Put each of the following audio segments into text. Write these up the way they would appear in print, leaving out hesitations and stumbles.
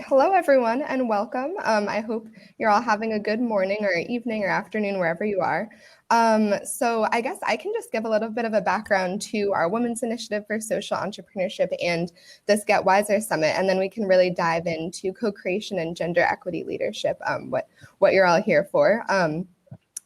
Hello, everyone, and welcome. I hope you're all having a good morning or evening or afternoon, wherever you are. So I guess I can just give a little bit of a background to our Women's Initiative for Social Entrepreneurship and this Get Wiser Summit, and then we can really dive into co-creation and gender equity leadership, what you're all here for.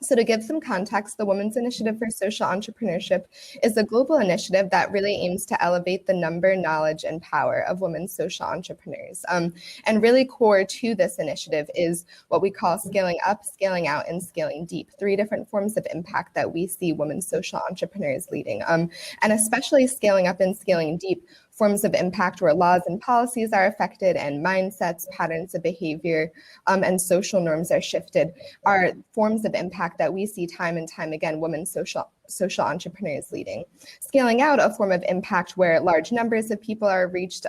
So to give some context, the Women's Initiative for Social Entrepreneurship is a global initiative that really aims to elevate the number, knowledge, and power of women social entrepreneurs. And really core to this initiative is what we call scaling up, scaling out, and scaling deep, three different forms of impact that we see women social entrepreneurs leading. And especially scaling up and scaling deep forms of impact where laws and policies are affected and mindsets, patterns of behavior, and social norms are shifted are forms of impact that we see time and time again women social entrepreneurs leading. Scaling out, a form of impact where large numbers of people are reached,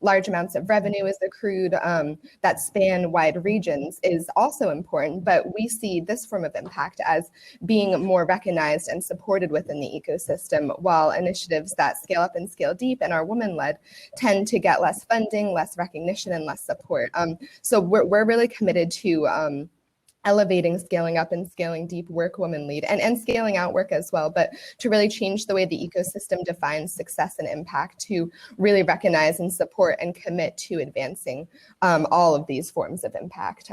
large amounts of revenue is accrued that span wide regions is also important, but we see this form of impact as being more recognized and supported within the ecosystem, while initiatives that scale up and scale deep and are women-led tend to get less funding, less recognition, and less support. So we're really committed to elevating, scaling up, and scaling deep work women lead, and scaling out work as well, but to really change the way the ecosystem defines success and impact, to really recognize and support and commit to advancing all of these forms of impact.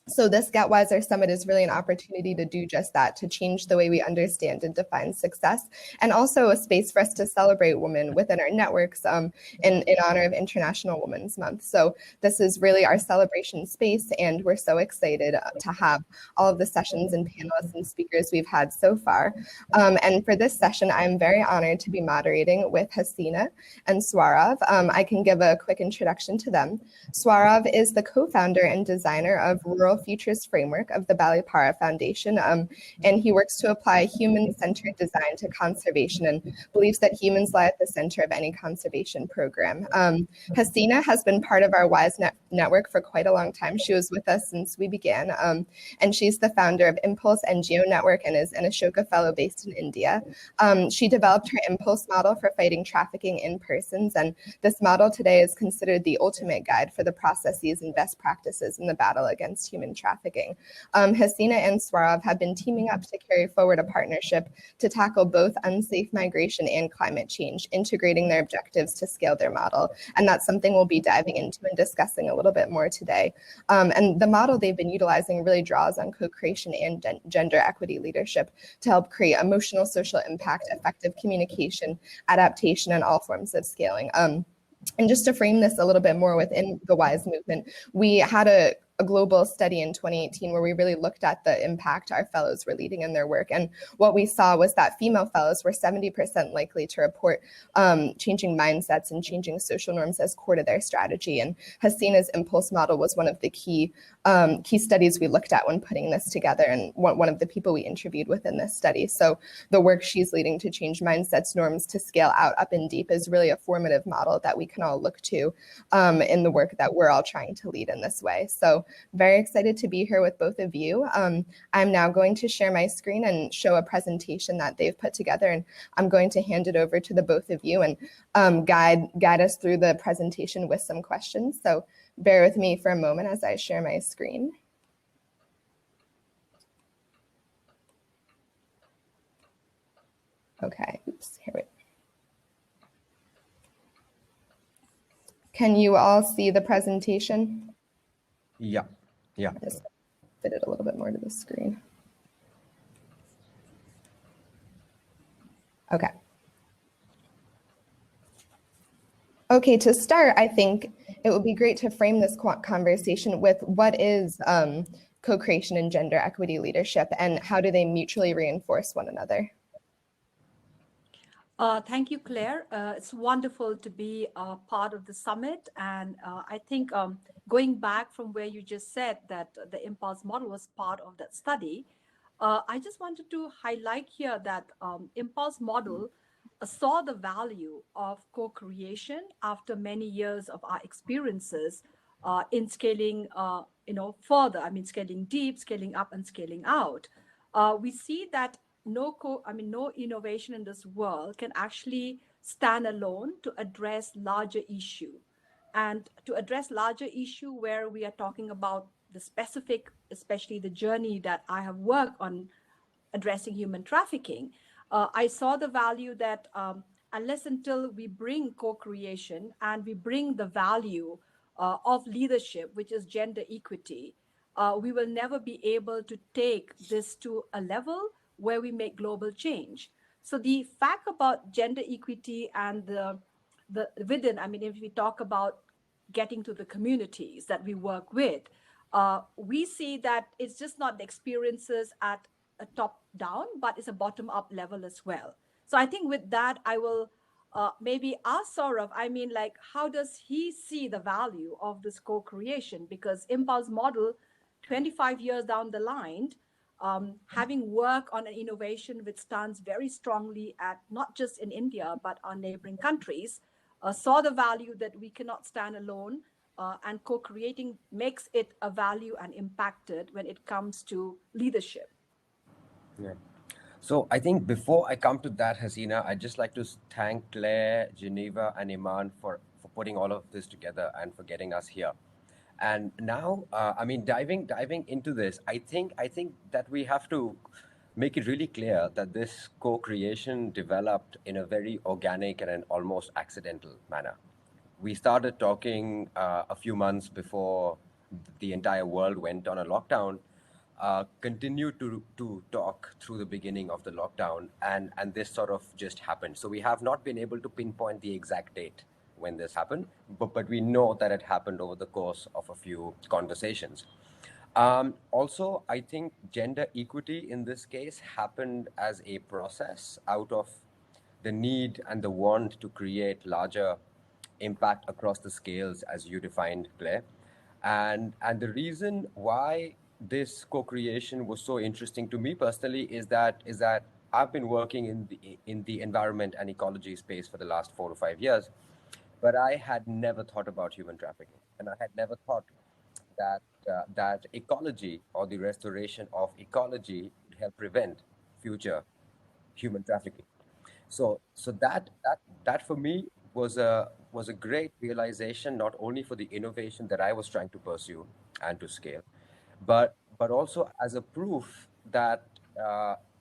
So this Get Wiser Summit is really an opportunity to do just that, to change the way we understand and define success, and also a space for us to celebrate women within our networks in honor of International Women's Month. So this is really our celebration space, and we're so excited to have all of the sessions and panelists and speakers we've had so far. And for this session, I'm very honored to be moderating with Hasina and Swarav. I can give a quick introduction to them. Swarav is the co-founder and designer of Rural Futures Framework of the Balipara Foundation, and he works to apply human-centered design to conservation and believes that humans lie at the center of any conservation program. Hasina has been part of our WISE network for quite a long time. She was with us since we began, and she's the founder of Impulse NGO Network and is an Ashoka Fellow based in India. She developed her Impulse model for fighting trafficking in persons, and this model today is considered the ultimate guide for the processes and best practices in the battle against human trafficking. Hasina and Swarav have been teaming up to carry forward a partnership to tackle both unsafe migration and climate change, integrating their objectives to scale their model. And that's something we'll be diving into and discussing a little bit more today. And the model they've been utilizing really draws on co-creation and gender equity leadership to help create emotional social impact, effective communication, adaptation, and all forms of scaling. And just to frame this a little bit more within the WISE movement, we had a global study in 2018 where we really looked at the impact our fellows were leading in their work. And what we saw was that female fellows were 70% likely to report changing mindsets and changing social norms as core to their strategy. And Hasina's Impulse model was one of the key studies we looked at when putting this together, and one of the people we interviewed within this study. So the work she's leading to change mindsets, norms, to scale out, up, and deep is really a formative model that we can all look to in the work that we're all trying to lead in this way. So very excited to be here with both of you. I'm now going to share my screen and show a presentation that they've put together, and I'm going to hand it over to the both of you and guide us through the presentation with some questions. So bear with me for a moment as I share my screen. Okay, oops, here we go. Can you all see the presentation? Yeah. Just fit it a little bit more to the screen. Okay. Okay, to start, I think it would be great to frame this conversation with what is co-creation and gender equity leadership, and how do they mutually reinforce one another? Thank you, Claire. It's wonderful to be a part of the summit. And I think going back from where you just said that the Impulse model was part of that study, I just wanted to highlight here that Impulse model saw the value of co-creation after many years of our experiences in scaling, further. I mean, scaling deep, scaling up, and scaling out. We see that no innovation in this world can actually stand alone to address larger issue. And to address larger issue where we are talking about the specific, especially the journey that I have worked on addressing human trafficking, I saw the value that unless until we bring co-creation and we bring the value of leadership, which is gender equity, we will never be able to take this to a level where we make global change. So the fact about gender equity and the within, I mean, if we talk about getting to the communities that we work with, we see that it's just not the experiences at a top down, but it's a bottom up level as well. So I think with that, I will maybe ask Saurav, I mean, like, how does he see the value of this co creation? Because Impulse model, 25 years down the line, having work on an innovation which stands very strongly at not just in India, but our neighboring countries, saw the value that we cannot stand alone, and co-creating makes it a value and impacted when it comes to leadership. Yeah. So I think before I come to that, Hasina, I'd just like to thank Claire, Geneva, and Iman for putting all of this together and for getting us here. And now, I mean, diving into this, I think that we have to make it really clear that this co-creation developed in a very organic and an almost accidental manner. We started talking a few months before the entire world went on a lockdown, continued to talk through the beginning of the lockdown, and this sort of just happened. So we have not been able to pinpoint the exact date when this happened, but we know that it happened over the course of a few conversations. Also, I think gender equity in this case happened as a process out of the need and the want to create larger impact across the scales as you defined, Claire. And the reason why this co-creation was so interesting to me personally is that I've been working in the environment and ecology space for the last 4 to 5 years, but I had never thought about human trafficking, and I had never thought that that ecology or the restoration of ecology would help prevent future human trafficking. So that for me was a great realization, not only for the innovation that I was trying to pursue and to scale, but also as a proof that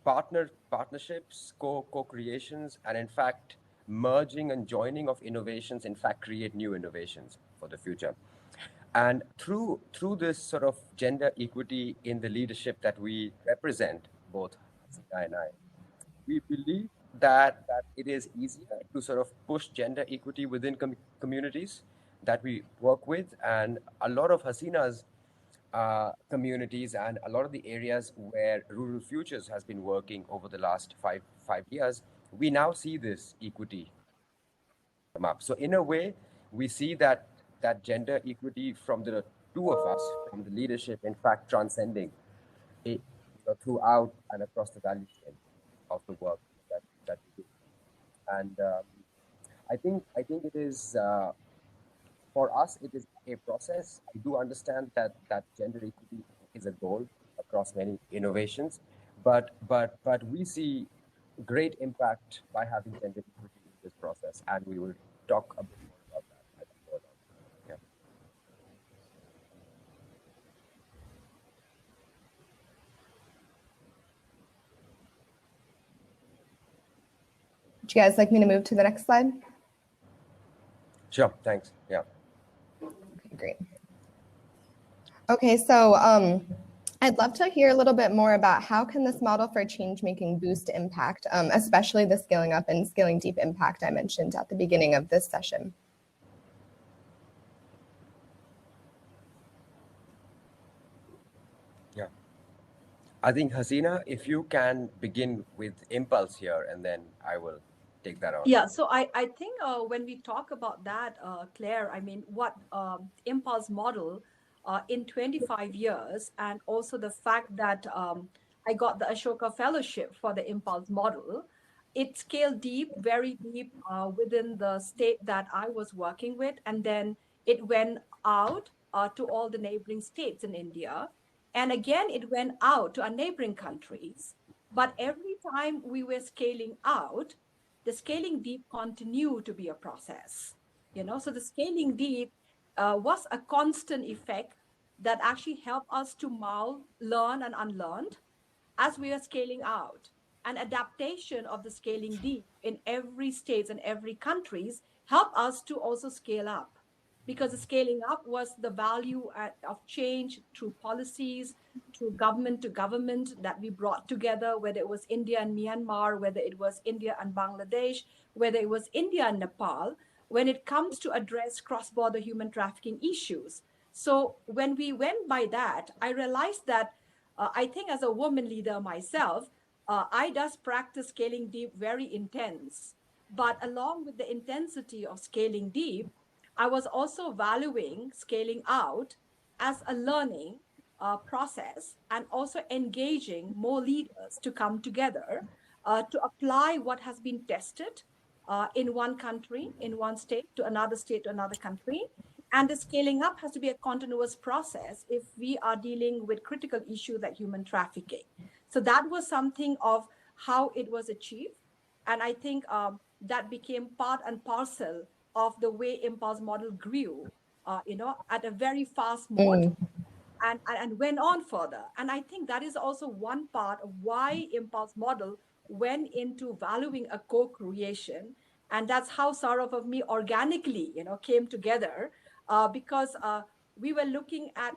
partnerships, co-creations, and in fact merging and joining of innovations in fact create new innovations for the future. And through this sort of gender equity in the leadership that we represent, both Hasina and I, we believe that it is easier to sort of push gender equity within communities that we work with, and a lot of Hasina's communities and a lot of the areas where Rural Futures has been working over the last five years, we now see this equity come up. So in a way, we see that gender equity from the two of us, from the leadership, in fact, transcending it, throughout and across the value chain of the work that we do. And I think it is for us it is a process. I do understand that gender equity is a goal across many innovations, but we see great impact by having gender equity in this process, and we will talk a bit more about that as we go along. Yeah. Would you guys like me to move to the next slide? Sure. Thanks. Yeah. Okay, great. Okay, so I'd love to hear a little bit more about how can this model for change making boost impact, especially the scaling up and scaling deep impact I mentioned at the beginning of this session. Yeah. I think Hasina, if you can begin with impulse here, and then I will take that on. Yeah, so I think when we talk about that, Claire, I mean, what Impulse model in 25 years, and also the fact that I got the Ashoka Fellowship for the Impulse model, it scaled deep, very deep within the state that I was working with. And then it went out to all the neighboring states in India. And again, it went out to our neighboring countries. But every time we were scaling out, the scaling deep continue to be a process. So the scaling deep was a constant effect that actually helped us to mold, learn, and unlearn as we are scaling out. An adaptation of the scaling deep in every state and every countries help us to also scale up, because the scaling up was the value of change through policies, through government to government that we brought together, whether it was India and Myanmar, whether it was India and Bangladesh, whether it was India and Nepal, when it comes to address cross-border human trafficking issues. So when we went by that, I realized that I think as a woman leader myself, I does practice scaling deep very intense. But along with the intensity of scaling deep, I was also valuing scaling out as a learning process, and also engaging more leaders to come together to apply what has been tested in one country, in one state to another country. And the scaling up has to be a continuous process if we are dealing with critical issues like human trafficking. So that was something of how it was achieved. And I think that became part and parcel of the way Impulse model grew, at a very fast mode, Mm. and went on further. And I think that is also one part of why Impulse model went into valuing a co-creation. And that's how Saurav of me organically, came together, because we were looking at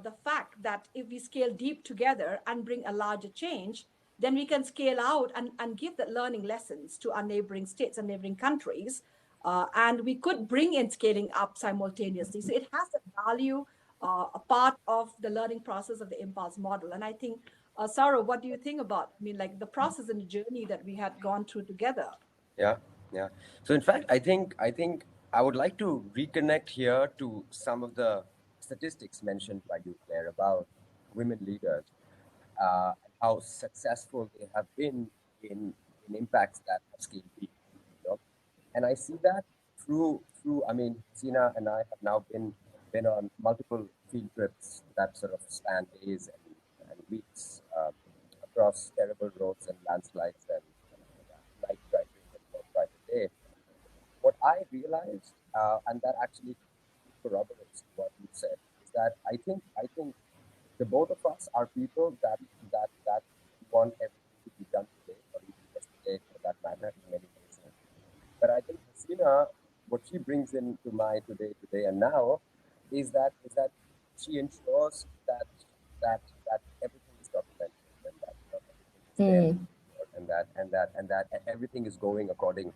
the fact that if we scale deep together and bring a larger change, then we can scale out and give the learning lessons to our neighboring states and neighboring countries. And we could bring in scaling up simultaneously. So it has a value, a part of the learning process of the Impulse model. And I think, Sarah, what do you think about, I mean, like the process and the journey that we had gone through together? Yeah, yeah. So in fact, I think I would like to reconnect here to some of the statistics mentioned by you, Claire, about women leaders, and how successful they have been in impacts that have scaled deep. You know? And I see that through. I mean, Sina and I have now been on multiple field trips that sort of span days and weeks, across terrible roads and landslides and night driving and work by the day. What I realized, and that actually corroborates what you said, is that I think the both of us are people that want everything to be done today or even yesterday for that matter in many cases. But I think Hasina, what she brings into my today and now is that she ensures that everything is documented and that everything is there Mm. and that everything is going according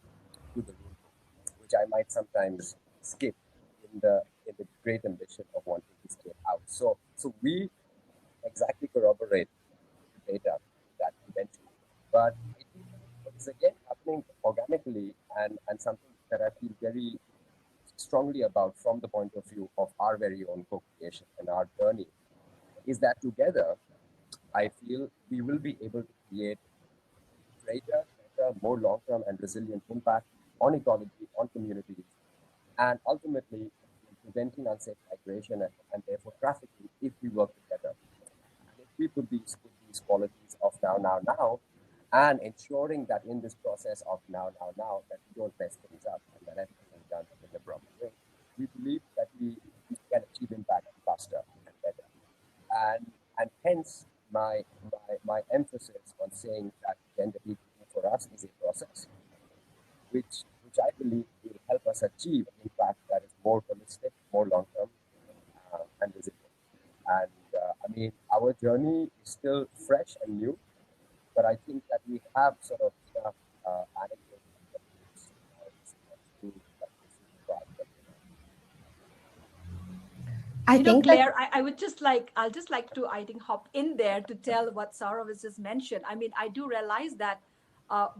to the rule book, which I might sometimes skip in the great ambition of wanting to scale out. So we exactly corroborate the data that you mentioned. But it is again happening organically and something that I feel very strongly about from the point of view of our very own co-creation and our journey is that together I feel we will be able to create greater, better, more long-term and resilient impact on ecology, on communities, and ultimately in preventing unsafe migration and therefore trafficking if we work together. And if we put these qualities of now, and ensuring that in this process of now, that we don't mess things up and that everything is done in the proper way, we believe that we can achieve impact faster and better. And hence my emphasis on saying that gender equity for us is a process which I believe will help us achieve impact that is more holistic, more long term, and resilient. And I mean, our journey is still fresh and new, but I think that we have sort of enough anecdotes and techniques to that this is the path that I think that, Claire, I'll just like to, I think, hop in there to tell what Sarah has just mentioned. I mean, I do realize that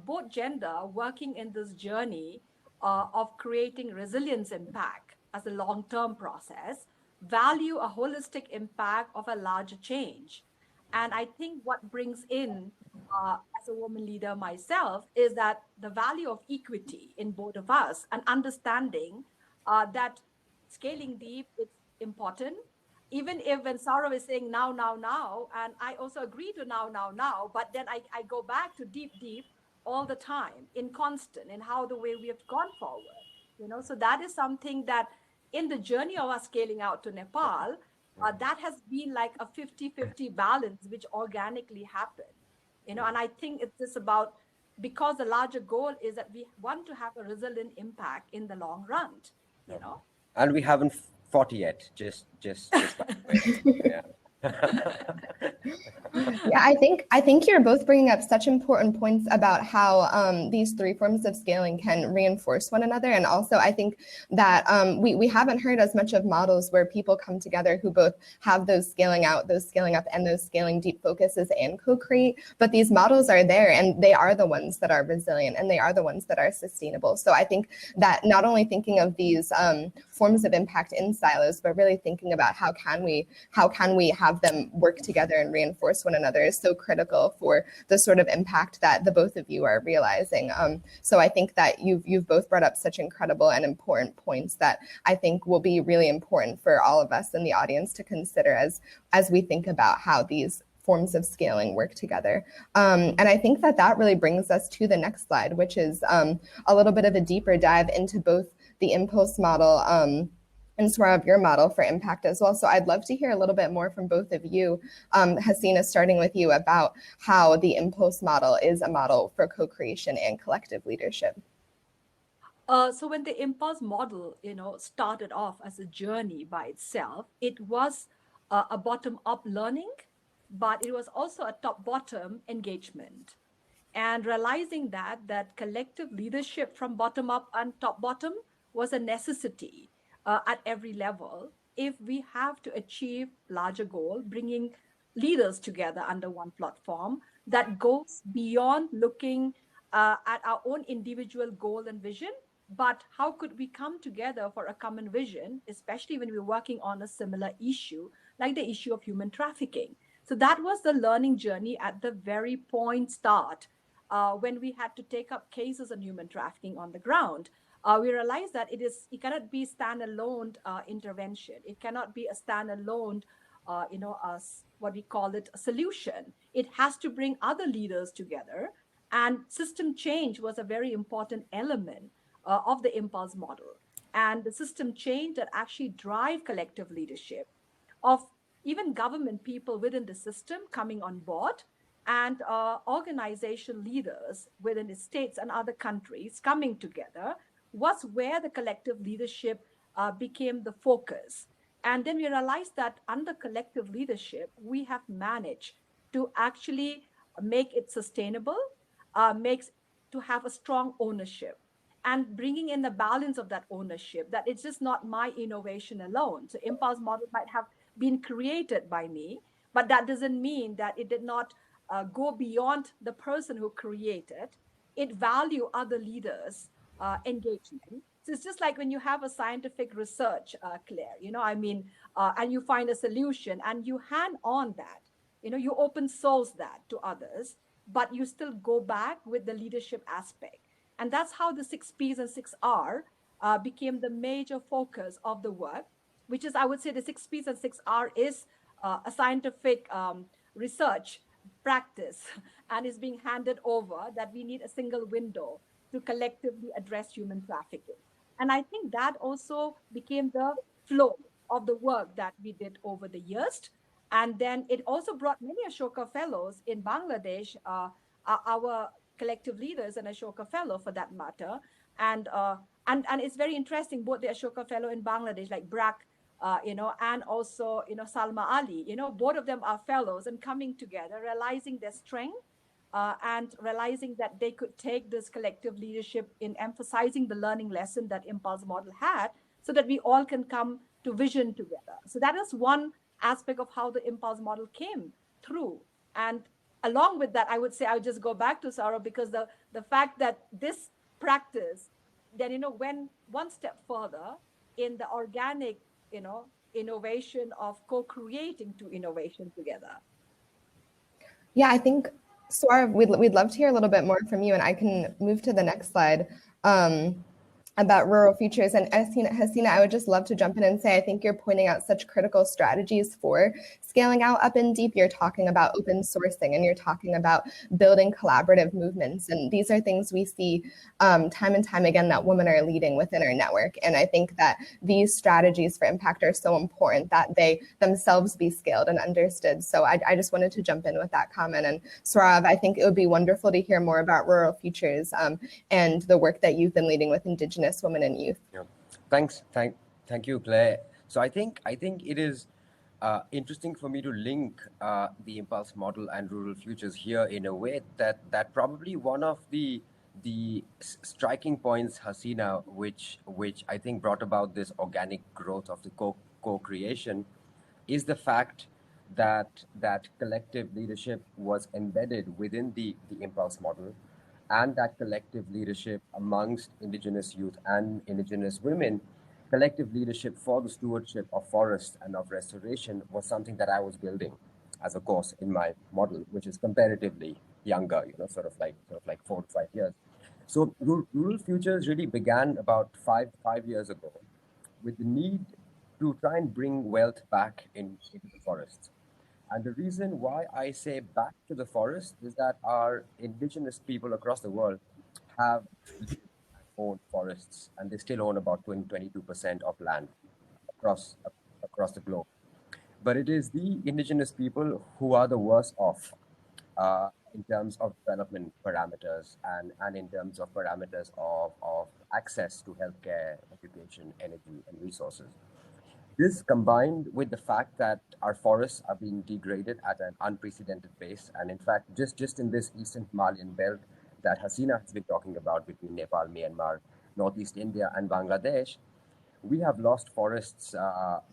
both gender working in this journey of creating resilience impact as a long-term process value a holistic impact of a larger change. And I think what brings in, as a woman leader myself, is that the value of equity in both of us and understanding that scaling deep, it's important. Even if when Sarah is saying now, and I also agree to now, but then I go back to deep all the time in constant in how the way we have gone forward. So that is something that in the journey of us scaling out to Nepal, that has been like a 50-50 balance, which organically happened. And I think it's just about, because the larger goal is that we want to have a resilient impact in the long run, you know. And we haven't fought yet, just by the way. Yeah. Yeah, I think you're both bringing up such important points about how these three forms of scaling can reinforce one another, and also I think that we haven't heard as much of models where people come together who both have those scaling out, those scaling up, and those scaling deep focuses and co-create. But these models are there, and they are the ones that are resilient, and they are the ones that are sustainable. So I think that not only thinking of these forms of impact in silos, but really thinking about how can we have them work together and reinforce one another is so critical for the sort of impact that the both of you are realizing. So I think that you've both brought up such incredible and important points that I think will be really important for all of us in the audience to consider as we think about how these forms of scaling work together. And I think that really brings us to the next slide, which is a little bit of a deeper dive into both the impulse model and Swarab, your model for impact as well. So I'd love to hear a little bit more from both of you. Hasina, starting with you, about how the impulse model is a model for co-creation and collective leadership. So when the impulse model, started off as a journey by itself, it was a bottom-up learning, but it was also a top-bottom engagement. And realizing that collective leadership from bottom-up and top-bottom was a necessity at every level if we have to achieve larger goal, bringing leaders together under one platform that goes beyond looking at our own individual goal and vision, but how could we come together for a common vision, especially when we're working on a similar issue, like the issue of human trafficking. So that was the learning journey at the very point start, when we had to take up cases on human trafficking on the ground. We realized that it cannot be standalone intervention. It cannot be a standalone, what we call it, a solution. It has to bring other leaders together. And system change was a very important element of the impulse model. And the system change that actually drive collective leadership of even government people within the system coming on board, and organization leaders within the states and other countries coming together, was where the collective leadership became the focus. And then we realized that under collective leadership, we have managed to actually make it sustainable, makes to have a strong ownership, and bringing in the balance of that ownership, that it's just not my innovation alone. So impulse model might have been created by me, but that doesn't mean that it did not go beyond the person who created it. Value other leaders engagement. So it's just like when you have a scientific research, Claire, and you find a solution and you hand on that, you open source that to others, but you still go back with the leadership aspect. And that's how the 6Ps and 6R became the major focus of the work, which is, I would say, the 6Ps and 6R is a scientific research practice, and is being handed over that we need a single window to collectively address human trafficking. And I think that also became the flow of the work that we did over the years. And then it also brought many Ashoka Fellows in Bangladesh, our collective leaders and Ashoka Fellow for that matter. And it's very interesting, both the Ashoka Fellow in Bangladesh, like Brak, and also, Salma Ali, both of them are fellows, and coming together, realizing their strength, and realizing that they could take this collective leadership in emphasizing the learning lesson that impulse model had, so that we all can come to vision together. So that is one aspect of how the impulse model came through. And along with that, I would say I would just go back to Sarah, because the fact that this practice then, went one step further in the organic, innovation of co-creating to innovation together. Yeah, I think, Swarab, we'd love to hear a little bit more from you, and I can move to the next slide. about rural futures. And Hasina, I would just love to jump in and say, I think you're pointing out such critical strategies for scaling out up and deep. You're talking about open sourcing and you're talking about building collaborative movements. And these are things we see time and time again that women are leading within our network. And I think that these strategies for impact are so important that they themselves be scaled and understood. So I just wanted to jump in with that comment. And Saurav, I think it would be wonderful to hear more about rural futures and the work that you've been leading with Indigenous women and youth. Yeah. Thank you, Claire. So I think it is interesting for me to link the impulse model and rural futures here in a way that probably one of the striking points, Hasina, which I think brought about this organic growth of the co-creation, is the fact that collective leadership was embedded within the impulse model, and that collective leadership amongst indigenous youth and indigenous women, collective leadership for the stewardship of forest and of restoration, was something that I was building as a course in my model, which is comparatively younger, sort of like 4 to 5 years. So rural futures really began about five years ago, with the need to try and bring wealth back into the forests. And the reason why I say back to the forest is that our indigenous people across the world have lived and owned forests, and they still own about 22% of land across across the globe. But it is the indigenous people who are the worst off in terms of development parameters, and in terms of parameters of access to healthcare, education, energy, and resources. This, combined with the fact that our forests are being degraded at an unprecedented pace, and in fact, just in this eastern Himalayan belt that Hasina has been talking about between Nepal, Myanmar, Northeast India, and Bangladesh, we have lost forests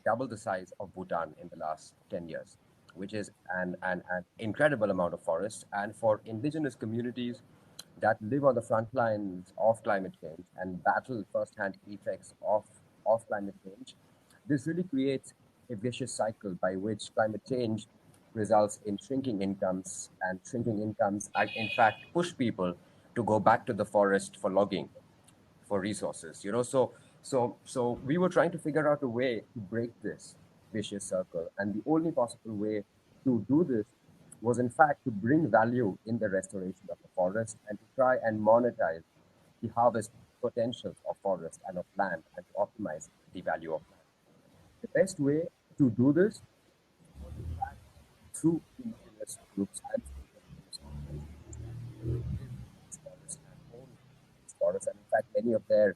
double the size of Bhutan in the last 10 years, which is an incredible amount of forests. And for indigenous communities that live on the front lines of climate change and battle firsthand effects of climate change, this really creates a vicious cycle by which climate change results in shrinking incomes, and shrinking incomes, in fact, push people to go back to the forest for logging, for resources. So we were trying to figure out a way to break this vicious circle, and the only possible way to do this was, in fact, to bring value in the restoration of the forest and to try and monetize the harvest potentials of forest and of land, and to optimize the value of land. The best way to do this was, in fact, through indigenous groups and indigenous organizations that live in these forests and own these forests. And in fact, many of their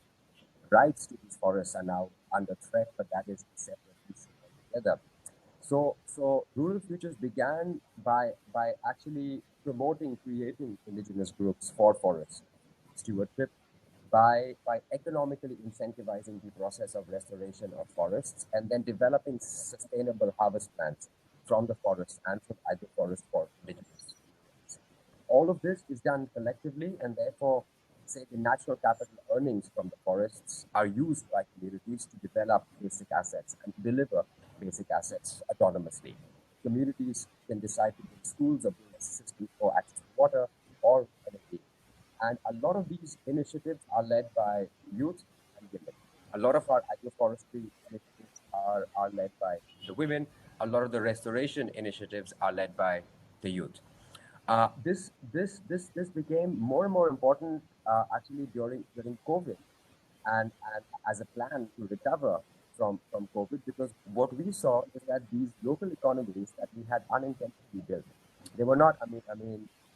rights to these forests are now under threat, but that is a separate issue altogether. So Rural Futures began by actually promoting, creating indigenous groups for forest stewardship, by economically incentivizing the process of restoration of forests, and then developing sustainable harvest plans from the forest and from agroforest for indigenous communities. All of this is done collectively, and therefore, say, the natural capital earnings from the forests are used by communities to develop basic assets and deliver basic assets autonomously. Communities can decide to build schools or build systems for access to water or energy. And a lot of these initiatives are led by youth and women. A lot of our agroforestry initiatives are led by the women. A lot of the restoration initiatives are led by the youth. This became more and more important actually during COVID, and as a plan to recover from COVID, because what we saw is that these local economies that we had unintentionally built, they were not,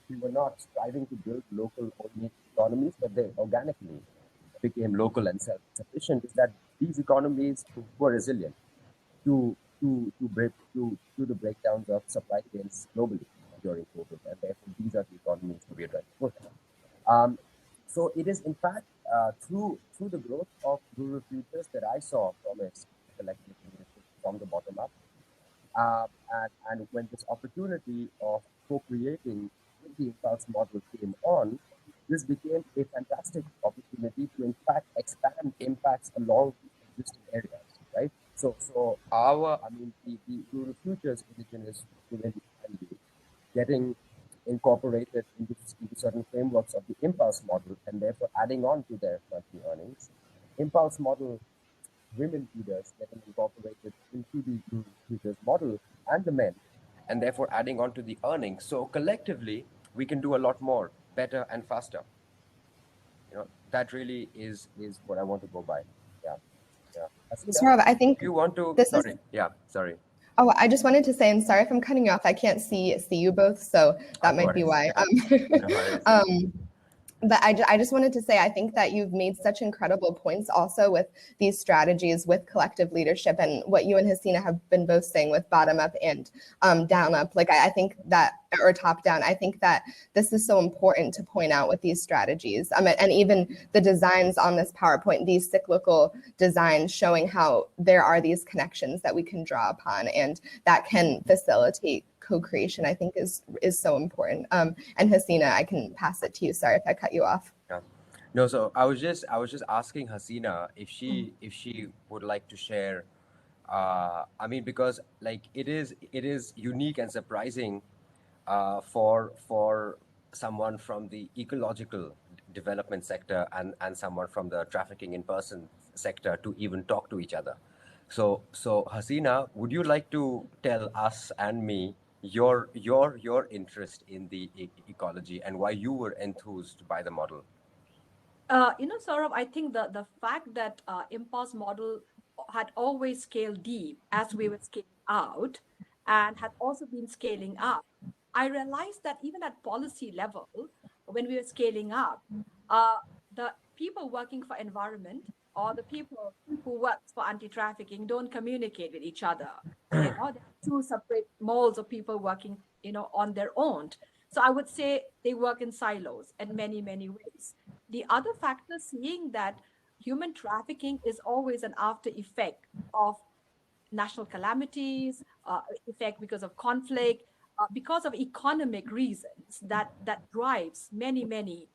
we were not striving to build local only economies, but they organically became local and self-sufficient, is that these economies were resilient to the breakdowns of supply chains globally during COVID, and therefore these are the economies that we are trying to push. So it is, in fact, through the growth of rural futures that I saw promise collective leadership from the bottom up. And when this opportunity of co-creating with the impulse model came on, this became a fantastic opportunity to, in fact, expand impacts along existing areas, right? So the rural futures indigenous women and youth getting incorporated into certain frameworks of the impulse model, and therefore adding on to their monthly earnings, impulse model women leaders getting incorporated into the leaders model and the men, and therefore adding on to the earnings. So collectively, we can do a lot more, better and faster. That really is what I want to go by. Yeah, yeah. Hasina, Saurav, I think do you want to? this is. Sorry, yeah, sorry. Oh, I just wanted to say, and sorry if I'm cutting you off. I can't see you both, so that No might be worries. why. No worries. But I just wanted to say, I think that you've made such incredible points also with these strategies with collective leadership and what you and Hasina have been both saying with bottom up and down up. Like, I think that, or top down, I think that this is so important to point out with these strategies. And even the designs on this PowerPoint, these cyclical designs showing how there are these connections that we can draw upon and that can facilitate co-creation, I think is so important. And Hasina, I can pass it to you. Sorry if I cut you off. Yeah. No, so I was just asking Hasina if she would like to share. I mean, because like it is unique and surprising for someone from the ecological development sector and someone from the trafficking in person sector to even talk to each other. So Hasina, would you like to tell us and me your interest in the ecology and why you were enthused by the model? Saurabh, I think the fact that impulse model had always scaled deep as we were scaling out and had also been scaling up, I realized that even at policy level, when we were scaling up, uh, the people working for environment or the people who work for anti-trafficking don't communicate with each other. There are two separate molds of people working, on their own. So I would say they work in silos in many, many ways. The other factor, seeing that human trafficking is always an after effect of national calamities, effect because of conflict, because of economic reasons that drives many, many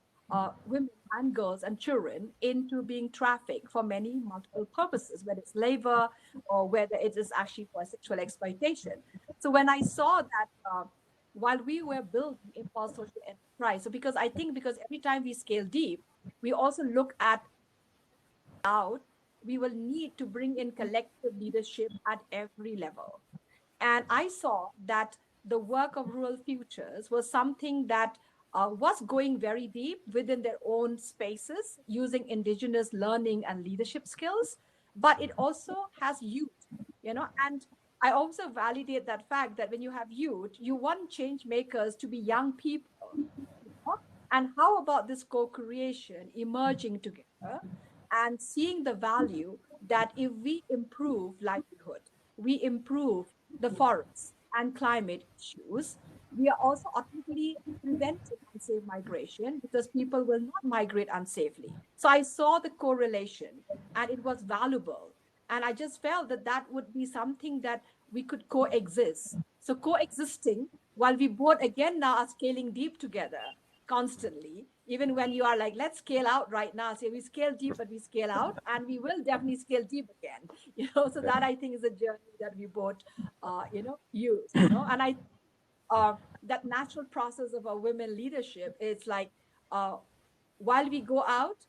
women and girls and children into being trafficked for many multiple purposes, whether it's labor or whether it is actually for sexual exploitation. So when I saw that, while we were building impulse social enterprise, so because every time we scale deep, we also look at out, we will need to bring in collective leadership at every level. And I saw that the work of Rural Futures was something that was going very deep within their own spaces using indigenous learning and leadership skills, but it also has youth, and I also validate that fact that when you have youth, you want change makers to be young people. And how about this co creation emerging together and seeing the value that if we improve livelihood, we improve the forests and climate issues, we are also automatically preventing unsafe migration because people will not migrate unsafely. So I saw the correlation and it was valuable. And I just felt that that would be something that we could coexist. So coexisting while we both again now are scaling deep together constantly, even when you are like, let's scale out right now. Say we scale deep, but we scale out, and we will definitely scale deep again. So that I think is a journey that we both, use. And I that natural process of a women leadership is like, uh, while we go out.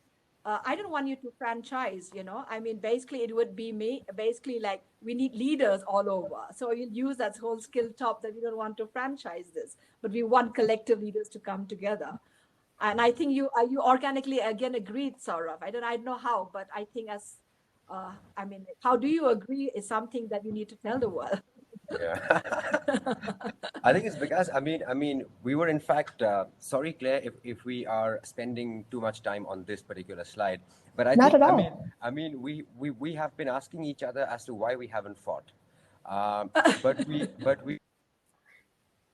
I don't want you to franchise. I mean, basically, it would be me. Basically, like we need leaders all over. So you'll use that whole skill top that we don't want to franchise this, but we want collective leaders to come together. And I think you organically again agreed, Saurabh. I don't know how, but I think as I mean, how do you agree is something that you need to tell the world. Yeah. I think it's because we were in fact sorry Claire if we are spending too much time on this particular slide, but I Not think at all. we have been asking each other as to why we haven't fought, but we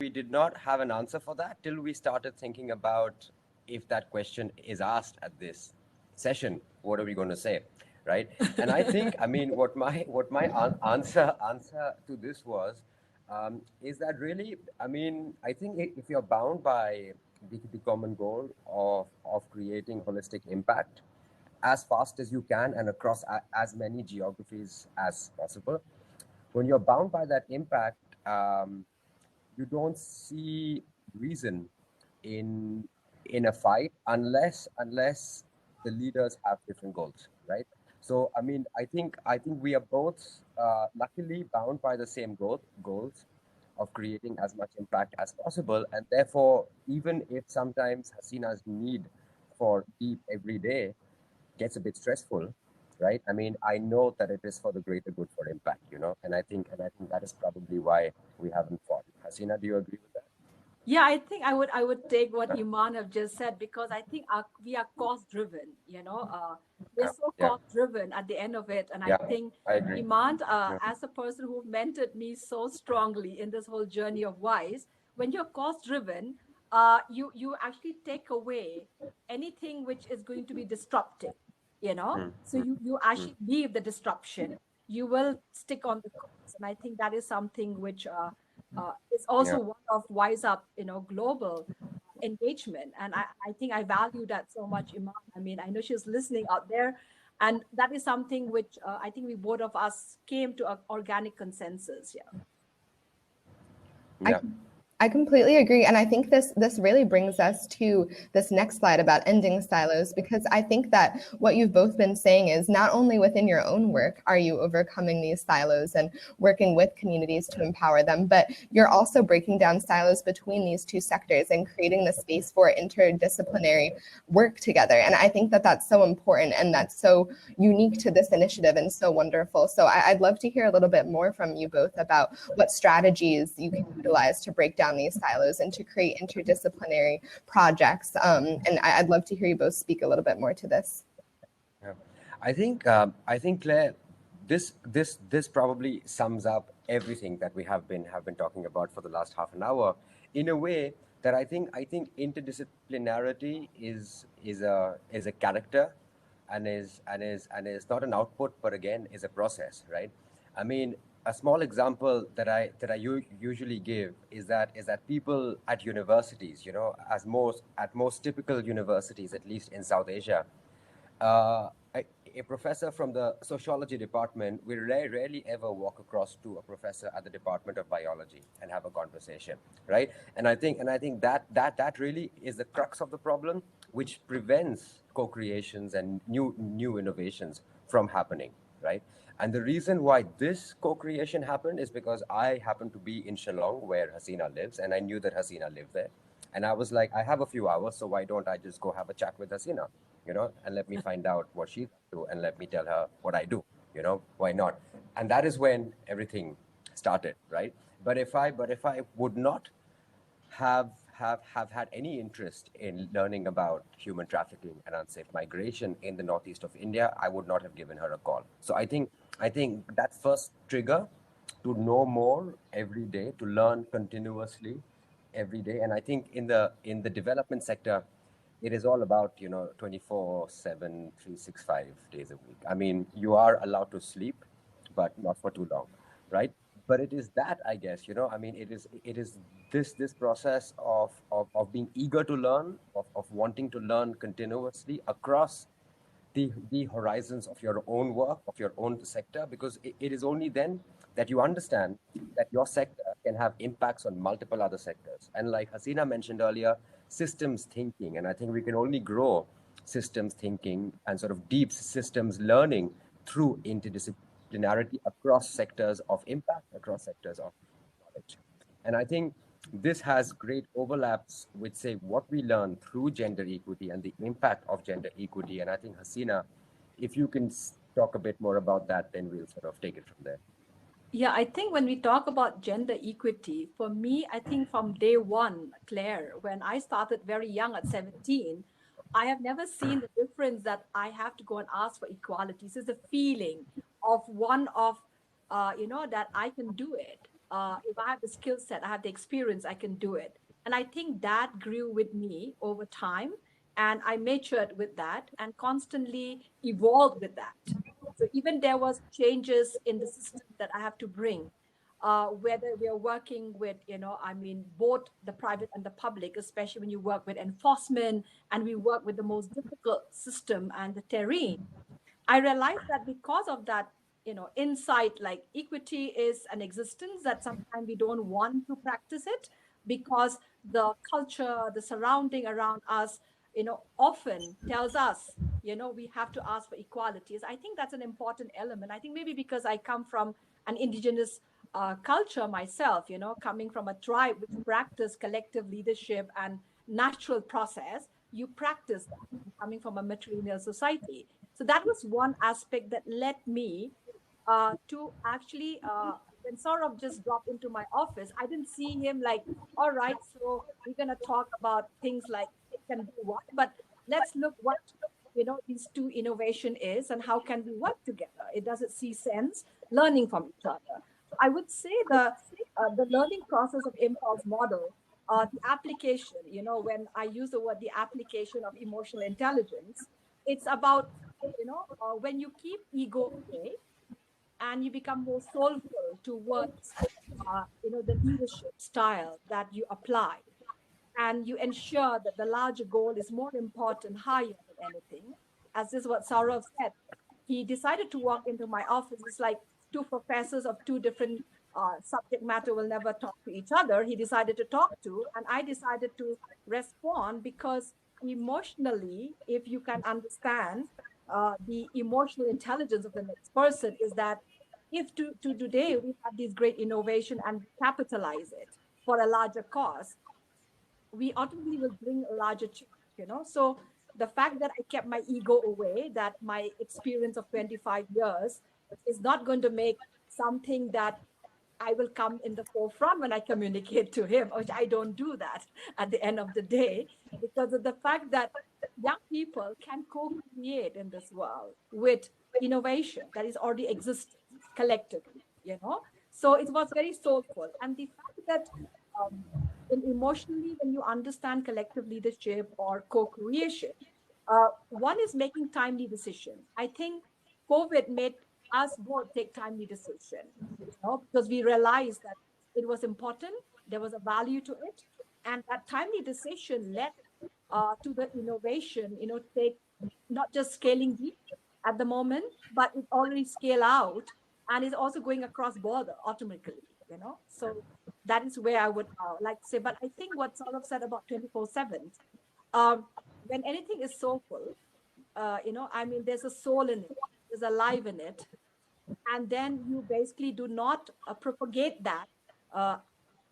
did not have an answer for that till we started thinking about if that question is asked at this session, what are we going to say, right? And I think what my answer to this was is that really I think if you're bound by the common goal of creating holistic impact as fast as you can and across as many geographies as possible, when you're bound by that impact, you don't see reason in a fight unless the leaders have different goals, right? So I think we are both luckily bound by the same goals of creating as much impact as possible, and therefore, even if sometimes Hasina's need for deep every day gets a bit stressful, right? I mean, I know that it is for the greater good for impact, and I think that is probably why we haven't fought. Hasina, do you agree with that? Yeah, I think I would take what Iman have just said, because I think we are cost driven. We're Yeah, so yeah, cost driven at the end of it, and I yeah. think I agree. Iman, Yeah, as a person who mentored me so strongly in this whole journey of WISE, when you're cost driven, you actually take away anything which is going to be disruptive. mm, So mm, you mm, actually leave the disruption. You will stick on the course, and I think that is something which. Is also yeah. one of Wise Up, global engagement. And I think I value that so much, Iman. I mean, I know she's listening out there. And that is something which I think we both of us came to an organic consensus. Yeah. I Yeah. I completely agree, and I think this really brings us to this next slide about ending silos, because I think that what you've both been saying is not only within your own work are you overcoming these silos and working with communities to empower them, but you're also breaking down silos between these two sectors and creating the space for interdisciplinary work together. And I think that that's so important and that's so unique to this initiative and so wonderful. So I'd love to hear a little bit more from you both about what strategies you can utilize to break down these silos and to create interdisciplinary projects. And I'd love to hear you both speak a little bit more to this. Yeah. I think Claire, this probably sums up everything that we have been talking about for the last half an hour in a way that I think interdisciplinarity is a character, and is not an output, but again is a process, right? I mean, a small example that I usually give is that people at universities, at most typical universities, at least in South Asia, uh, a, a professor from the sociology department will rarely ever walk across to a professor at the Department of Biology and have a conversation, right? And I think that really is the crux of the problem, which prevents co-creations and new innovations from happening, right? And the reason why this co-creation happened is because I happened to be in Shillong, where Hasina lives, and I knew that Hasina lived there. And I was like, I have a few hours, so why don't I just go have a chat with Hasina, and let me find out what she's up to and let me tell her what I do, why not? And that is when everything started, right? But if I would not have had any interest in learning about human trafficking and unsafe migration in the northeast of India, I would not have given her a call. So I think that first trigger to know more every day, to learn continuously every day. And I think in the development sector, it is all about 24/7, 365 days a week. I mean, you are allowed to sleep, but not for too long, right? But it is that, I guess, I mean, it is this process of being eager to learn, of wanting to learn continuously across the horizons of your own work, of your own sector, because it is only then that you understand that your sector can have impacts on multiple other sectors. And like Hasina mentioned earlier, systems thinking, and I think we can only grow systems thinking and sort of deep systems learning through interdisciplinarity across sectors of impact, across sectors of knowledge. And I think this has great overlaps with, say, what we learn through gender equity and the impact of gender equity. And I think, Hasina, if you can talk a bit more about that, then we'll sort of take it from there. Yeah, I think when we talk about gender equity, for me, I think from day one, Claire, when I started very young at 17, I have never seen the difference that I have to go and ask for equality. So it's a feeling of one of, that I can do it. If I have the skill set, I have the experience, I can do it. And I think that grew with me over time. And I matured with that and constantly evolved with that. So even there was changes in the system that I have to bring, whether we are working with, I mean, both the private and the public, especially when you work with enforcement and we work with the most difficult system and the terrain. I realized that because of that, insight, like equity is an existence that sometimes we don't want to practice it because the culture, the surrounding around us, often tells us we have to ask for equalities. I think that's an important element. I think maybe because I come from an indigenous culture myself, coming from a tribe which practice collective leadership and natural process, you practice that coming from a matrilineal society. So that was one aspect that led me to actually, when Saurav just dropped into my office, I didn't see him like, all right, so we're going to talk about things like it can do what, but let's look what these two innovation is and how can we work together. It doesn't see sense learning from each other. So I would say the learning process of impulse model, the application, when I use the word the application of emotional intelligence, it's about when you keep ego away and you become more soulful towards the leadership style that you apply, and you ensure that the larger goal is more important, higher than anything. As this is what Saurav said, he decided to walk into my office. It's like two professors of two different subject matter will never talk to each other. He decided to talk to, and I decided to respond because emotionally, if you can understand the emotional intelligence of the next person, is that if to today we have this great innovation and we capitalize it for a larger cause, we ultimately will bring a larger change. So the fact that I kept my ego away, that my experience of 25 years is not going to make something that I will come in the forefront when I communicate to him, which I don't do that at the end of the day, because of the fact that young people can co-create in this world with innovation that is already existing collectively. So it was very soulful. And the fact that um, emotionally, when you understand collective leadership or co-creation, one is making timely decision. I think COVID made us both take timely decision, because we realized that it was important, there was a value to it, and that timely decision led to the innovation, take not just scaling deep at the moment, but it already scale out and is also going across border automatically. So that is where I would like to say. But I think what Saurabh said about 24/7, um, when anything is soulful, I mean, there's a soul in it, there's a life in it, and then you basically do not propagate that uh,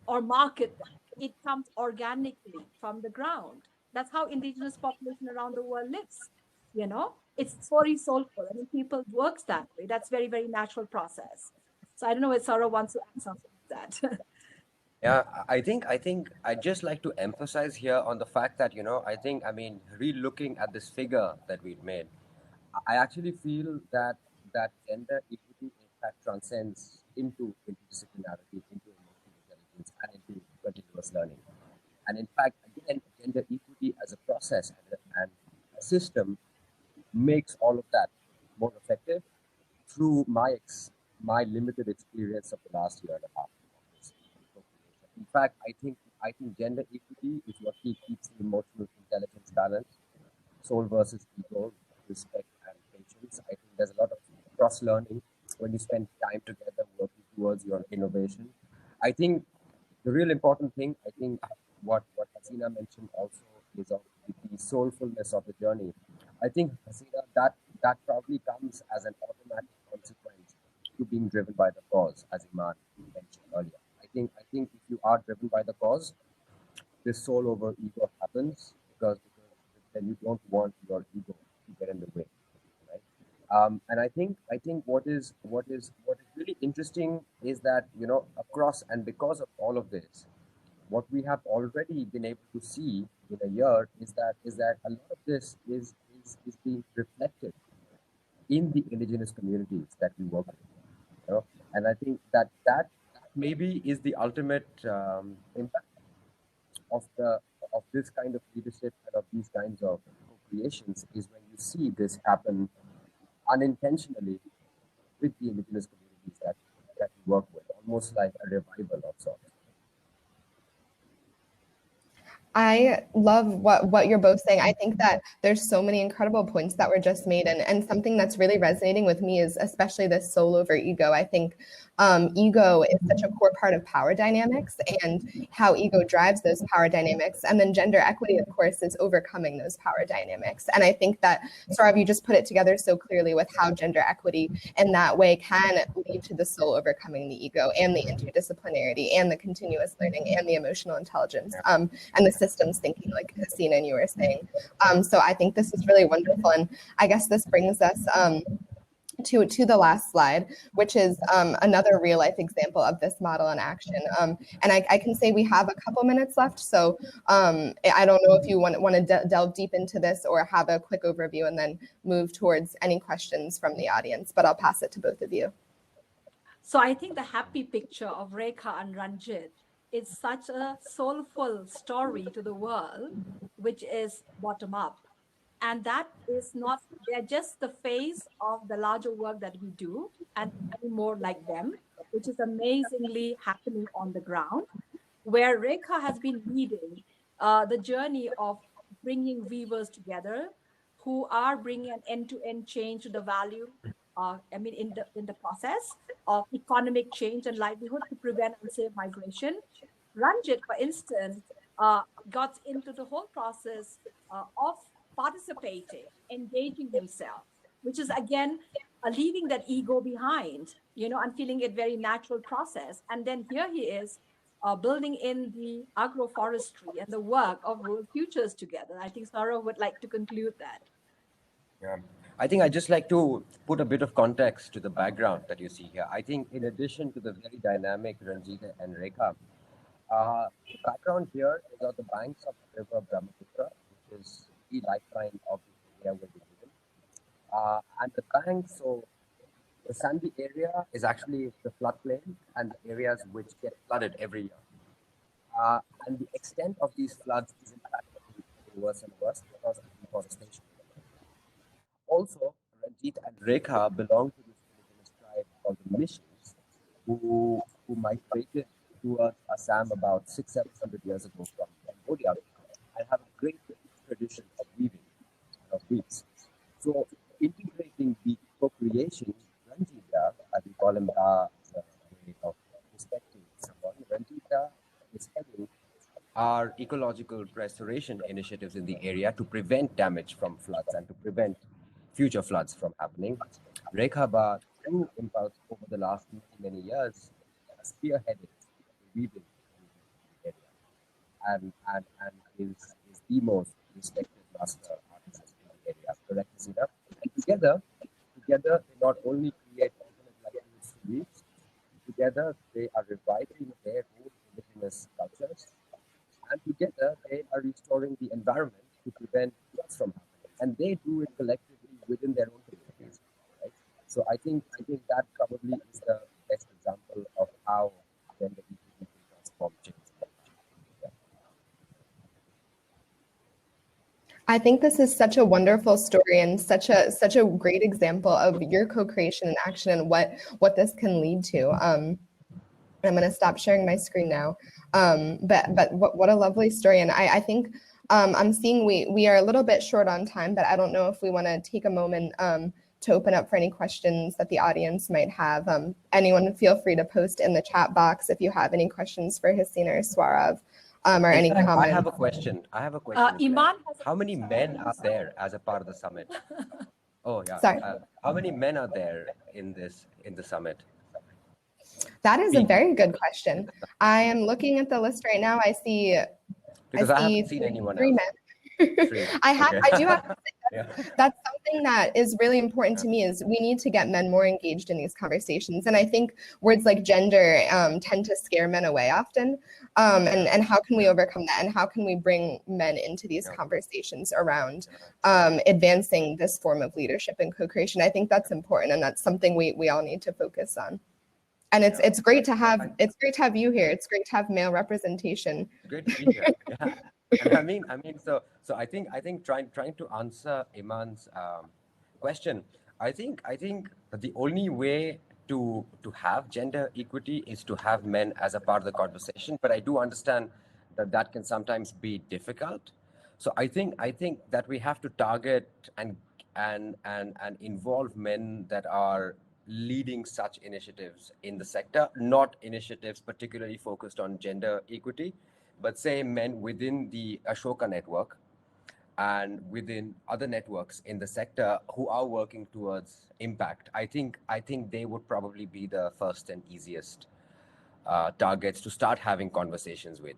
or market that. It comes organically from the ground. That's how indigenous population around the world lives. It's very soulful. I mean, people works that way. That's very, very natural process. So I don't know if Sarah wants to add something to that. Yeah, I think I'd just like to emphasize here on the fact that, I mean, re-looking at this figure that we'd made, I actually feel that gender equity in fact transcends into interdisciplinarity, into emotional intelligence, and into continuous learning. And in fact, again, gender equity as a process and a system makes all of that more effective through my limited experience of the last year and a half of this procreation. In fact, I think gender equity is what keeps the emotional intelligence balanced, soul versus ego, respect and patience. I think there's a lot of cross learning when you spend time together working towards your innovation. I think the real important thing, I think what Hasina mentioned also is of the soulfulness of the journey. I think, Hasina, that probably comes as an automatic consequence to being driven by the cause, as Iman mentioned earlier. I think if you are driven by the cause, this soul over ego happens because then you don't want your ego to get in the way, right? And I think what is really interesting is that, across and because of all of this, what we have already been able to see in a year is that a lot of this is being reflected in the indigenous communities that we work with. And I think that maybe is the ultimate impact of the of this kind of leadership and of these kinds of co-creations, is when you see this happen unintentionally with the indigenous communities that we work with, almost like a revival of sorts. I love what you're both saying. I think that there's so many incredible points that were just made, and something that's really resonating with me is especially this soul over ego. I think ego is such a core part of power dynamics and how ego drives those power dynamics. And then gender equity, of course, is overcoming those power dynamics. And I think that, Saurav, you just put it together so clearly with how gender equity in that way can lead to the soul overcoming the ego and the interdisciplinarity and the continuous learning and the emotional intelligence. And the systems thinking, like Hasina and you were saying. So I think this is really wonderful. And I guess this brings us to the last slide, which is another real life example of this model in action. And I can say we have a couple minutes left. So I don't know if you want to delve deep into this or have a quick overview and then move towards any questions from the audience, but I'll pass it to both of you. So I think the happy picture of Rekha and Ranjit is such a soulful story to the world, which is bottom up. And that is not, they're just the face of the larger work that we do and be more like them, which is amazingly happening on the ground, where Rekha has been leading the journey of bringing weavers together who are bringing an end-to-end change to the value, in the process of economic change and livelihood to prevent unsafe migration. Ranjit, for instance, got into the whole process of participating, engaging himself, which is again leaving that ego behind, and feeling it very natural process. And then here he is building in the agroforestry and the work of rural futures together. I think Sarah would like to conclude that. Yeah. I think I just like to put a bit of context to the background that you see here. I think in addition to the very dynamic Ranjita and Rekha, the background here is on the banks of the river Brahmaputra, which is the lifeline of the area where we live in. And the banks, so the sandy area is actually the floodplain and the areas which get flooded every year. And the extent of these floods is in fact getting worse and worse because of deforestation. Also, Ranjit and Rekha belong to this indigenous tribe called the Missions, who migrated towards Assam about 600-700 years ago from Cambodia and have a great tradition of weaving and of weaves. So, integrating the co-creation, Ranjita, as we call him, the way of respecting someone, Ranjita is heading our ecological restoration initiatives in the area to prevent damage from floods and to prevent future floods from happening. Rekha, through Impulse over the last many years, has spearheaded the weaving in the area and is the most respected master artisan in the area. Correct, Zina? And together, they not only create alternate livelihoods to weave, together they are reviving their own indigenous cultures, and together they are restoring the environment to prevent floods from happening. And they do it collectively within their own communities, right? So I think that probably is the best example of how gender equity can transform change. Yeah. I think this is such a wonderful story and such a great example of your co-creation and action and what this can lead to. I'm going to stop sharing my screen now. But what a lovely story. And I think I'm seeing we are a little bit short on time, but I don't know if we want to take a moment to open up for any questions that the audience might have. Anyone feel free to post in the chat box if you have any questions for Hasina or Swarav. Or any comments. I have a question. Iman, how many men are there as a part of the summit? Oh yeah. Sorry. How many men are there in the summit? That is a very good question. I am looking at the list right now. I see I haven't seen anyone three else. men. Three. I do have to say Yeah. that's something that is really important to me is we need to get men more engaged in these conversations. And I think words like gender tend to scare men away often. And how can we overcome that? And how can we bring men into these conversations around advancing this form of leadership and co-creation? I think that's important, and that's something we all need to focus on. And it's great to have you here. It's great to have male representation. Great to be here. Yeah. And so I think trying to answer Iman's question, I think the only way to have gender equity is to have men as a part of the conversation. But I do understand that can sometimes be difficult. So I think that we have to target and involve men that are leading such initiatives in the sector, not initiatives particularly focused on gender equity, but say men within the Ashoka network and within other networks in the sector who are working towards impact. I think they would probably be the first and easiest targets to start having conversations with.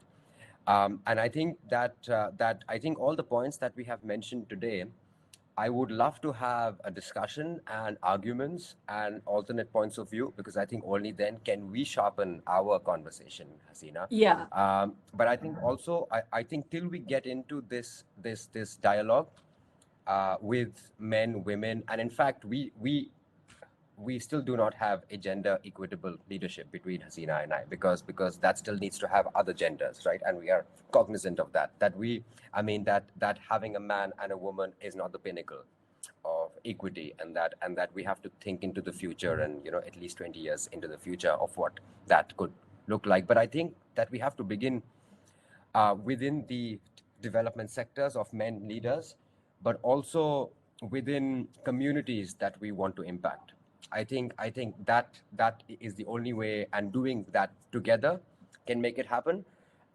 And I think that I think all the points that we have mentioned today, I would love to have a discussion and arguments and alternate points of view, because I think only then can we sharpen our conversation, Hasina. Yeah. But I think also, I think till we get into this dialogue with men, women, and in fact, we still do not have a gender equitable leadership between Hasina and I, because that still needs to have other genders, right? And we are cognizant of that. That having a man and a woman is not the pinnacle of equity, and that we have to think into the future, and at least 20 years into the future of what that could look like. But I think that we have to begin within the development sectors of men leaders, but also within communities that we want to impact. I think that is the only way, and doing that together can make it happen.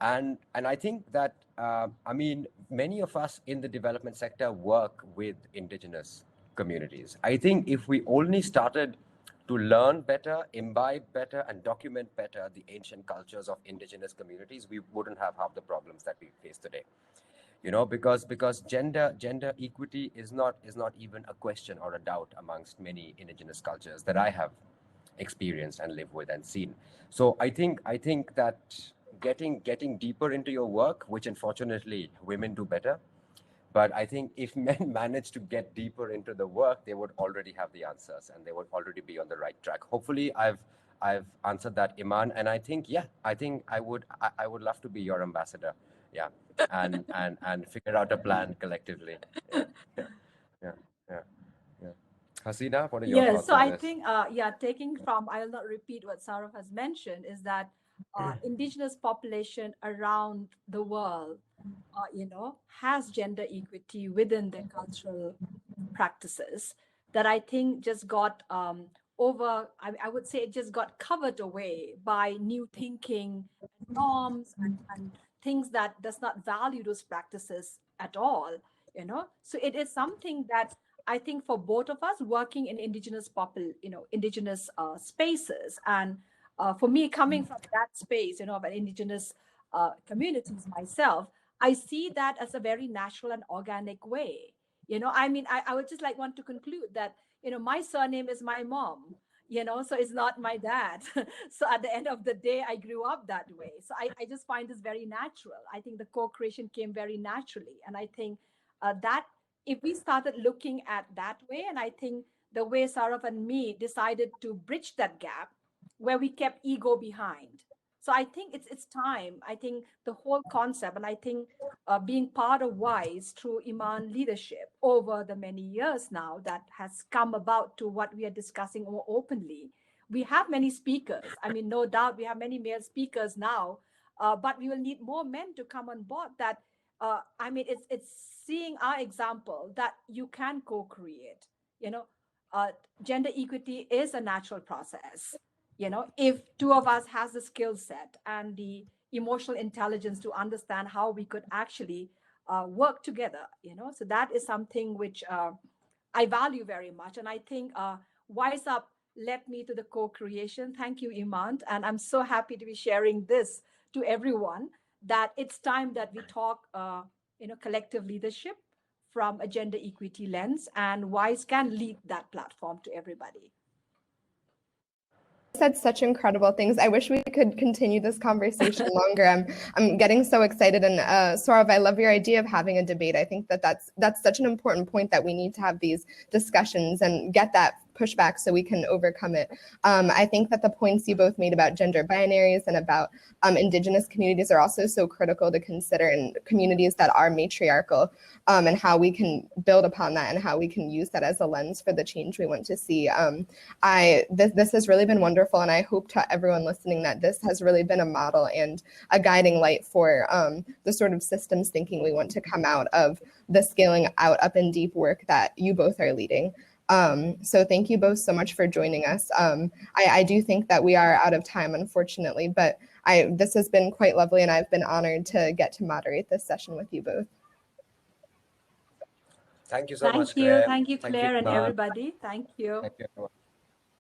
And I think that many of us in the development sector work with indigenous communities. I think if we only started to learn better, imbibe better, and document better the ancient cultures of indigenous communities, we wouldn't have half the problems that we face today. Because gender equity is not even a question or a doubt amongst many indigenous cultures that I have experienced and lived with and seen. So I think that getting deeper into your work, which unfortunately women do better, but I think if men manage to get deeper into the work, they would already have the answers and they would already be on the right track. Hopefully, I've answered that, Iman. And I think, yeah, I would love to be your ambassador. Yeah, and figure out a plan collectively. Yeah, yeah, yeah, yeah. Yeah. Hasina, what are your Yes, thoughts so on I this? think, taking from, I'll not repeat what Saurav has mentioned, is that indigenous population around the world, has gender equity within their cultural practices that I think just got I would say it just got covered away by new thinking, norms, and things that does not value those practices at all. So it is something that I think for both of us working in indigenous spaces, and for me coming from that space, of an indigenous communities myself, I see that as a very natural and organic way. I would just like want to conclude that, my surname is my mom, so it's not my dad. So at the end of the day, I grew up that way. So I just find this very natural. I think the co-creation came very naturally. And I think that if we started looking at that way, and I think the way Saraf and me decided to bridge that gap where we kept ego behind. So I think it's time. I think the whole concept, and I think being part of WISE through Iman leadership over the many years now that has come about to what we are discussing more openly. We have many speakers. I mean, no doubt we have many male speakers now, but we will need more men to come on board. That it's seeing our example that you can co-create. You know, Gender equity is a natural process. If two of us has the skill set and the emotional intelligence to understand how we could actually work together. So that is something which I value very much. And I think Wise Up led me to the co-creation. Thank you, Iman. And I'm so happy to be sharing this to everyone, that it's time that we talk, collective leadership from a gender equity lens, and Wise can lead that platform to everybody. Said such incredible things. I wish we could continue this conversation longer. I'm getting so excited. And Saurav, I love your idea of having a debate. I think that's such an important point, that we need to have these discussions and get that pushback so we can overcome it. I think that the points you both made about gender binaries and about Indigenous communities are also so critical to consider in communities that are matriarchal, and how we can build upon that and how we can use that as a lens for the change we want to see. This has really been wonderful, and I hope to everyone listening that this has really been a model and a guiding light for the sort of systems thinking we want to come out of the scaling out, up, and deep work that you both are leading. So thank you both so much for joining us. I do think that we are out of time, unfortunately, but this has been quite lovely, and I've been honored to get to moderate this session with you both. Thank you so much, Claire. Thank you, Claire, and Iman. everybody. Thank you. Thank you, everyone.